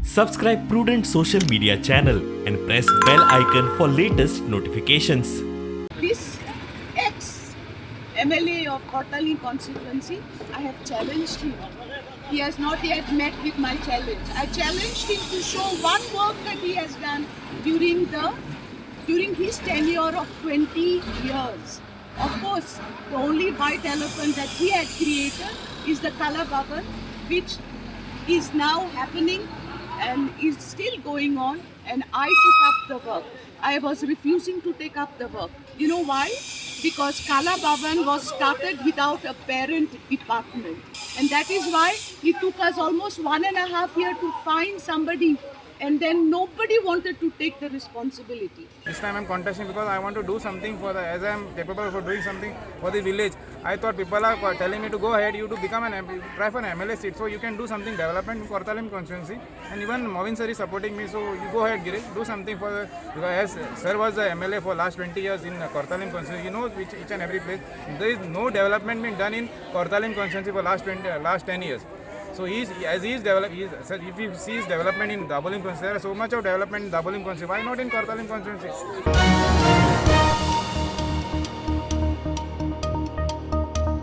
Subscribe Prudent social media channel and press bell icon for latest notifications. This ex-MLA of Cortalim constituency, I have challenged him. He has not yet met with my challenge. I challenged him to show one work that he has done during his tenure of 20 years. Of course, the only white elephant that he had created is the Kala Bhavan, which is now happening and is still going on, and I took up the work. I was refusing to take up the work. You know why? Because Kala Bhavan was started without a parent department. And that is why it took us almost 1.5 years to find somebody, and then nobody wanted to take the responsibility. This time I'm contesting because I want to do something as I am capable of doing something for the village. I thought people are telling me to go ahead, you to become try for an MLA seat, so you can do something development in Cortalim constituency. And even Mauvin sir is supporting me, so you go ahead, Girish, do something because as sir was the MLA for last 20 years in Cortalim constituency, he knows each and every place. There is no development being done in Cortalim constituency for last 10 years. So if he sees development in Dabolim constituency, there is so much of development in Dabolim constituency, why not in Cortalim constituency?